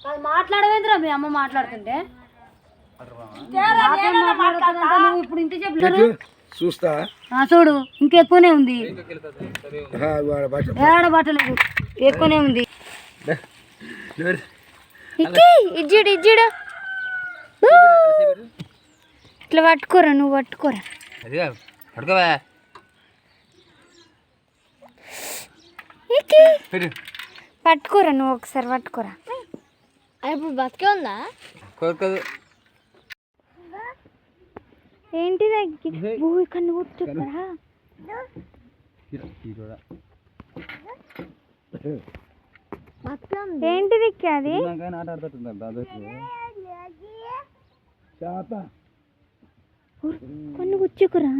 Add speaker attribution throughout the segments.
Speaker 1: అది మాట్లాడవేంద్రా మీ అమ్మ మాట్లాడుతుంటే ఇప్పుడు ఇంత చెప్పలేదు
Speaker 2: చూస్తా
Speaker 1: చూడు ఇంకెక్కువనే ఉంది ఏడ బట్టలేదు ఎక్కువనే ఉంది ఇజ్జుడు ఇజ్జుడు ఇట్లా పట్టుకోరా నువ్వు పట్టుకోరా పట్టుకోరా నువ్వు ఒకసారి పట్టుకోరా ఇప్పుడు బతికే ఉందా ఏంటిది కన్ను కొట్టుకురా ఏంటిది అది కన్ను గుచ్చుకురా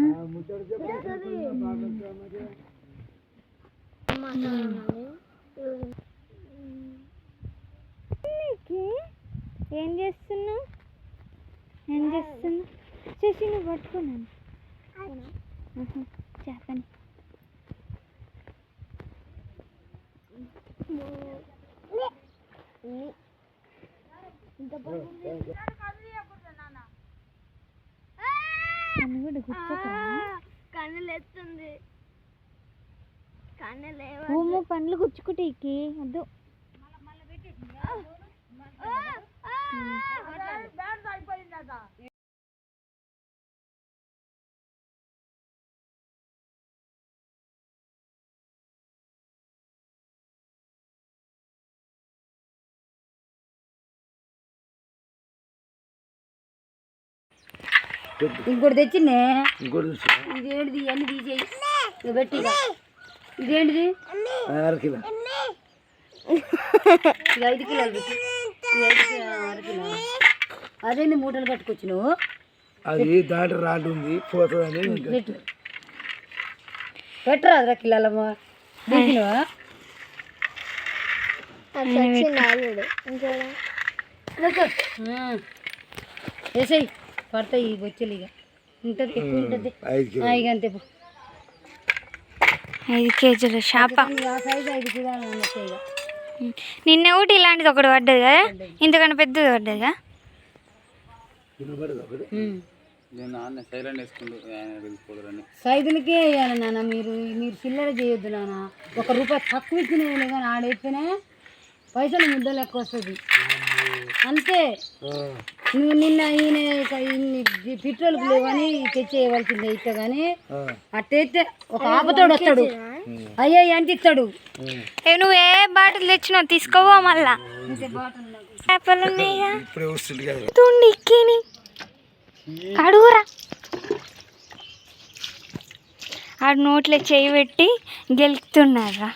Speaker 1: ఏం చేస్తున్నావు చేసి నువ్వు పట్టుకున్నాను చేపని
Speaker 3: కన్నులేస్తుంది
Speaker 1: పండ్లు గుచ్చుకుంటే వద్దు ఇంకోటి తెచ్చిందే ఇదేంటిది ఇవన్నీ తీసేయి పెట్టి ఇదేంటిది
Speaker 2: 6 కిలో
Speaker 1: 5 కిలోలు పెట్టి 6 కిలో అదేంటి మూటలు కట్టుకొచ్చి నువ్వు
Speaker 2: అది దాంట్లో రాడు ఉంది పోతుందని
Speaker 1: పెట్టరా 10 కిలోలమ్మా వేసాయి పడతాయి బొచ్చలు ఇక ఉంటుంది ఎక్కువ ఉంటుంది ఇక అంతే
Speaker 3: 5 కేజీల చేప
Speaker 1: సైజు 5 కిలోలు అన్నట్టు ఇక
Speaker 3: నిన్న ఒకటి ఇలాంటిది ఒకటి పడ్డది కదా ఇంతకన్నా పెద్దది పడ్డదిగా
Speaker 1: సైజులకే వేయాలి నాన్న మీరు చిల్లర చేయొద్దు నాన్న ₹1 తక్కువ ఇచ్చినా కానీ ఆడైతేనే పైసలు ముద్ద లెక్క వస్తుంది అంతే నువ్వు నిన్న ఈయన ఇన్ని పెట్రోల్కి లేవని తెచ్చేయవలసిందే ఇట్ట కానీ అట్టయితే ఒక ఆపతోడు వస్తాడు అయ్యా ఎంత ఇస్తాడు
Speaker 3: నువ్వు ఏ బాటిల్ తెచ్చినావు తీసుకోవా మళ్ళా చేపలు కడుగురా ఆడు నోట్లో చేయి పెట్టి గెలుతున్నారా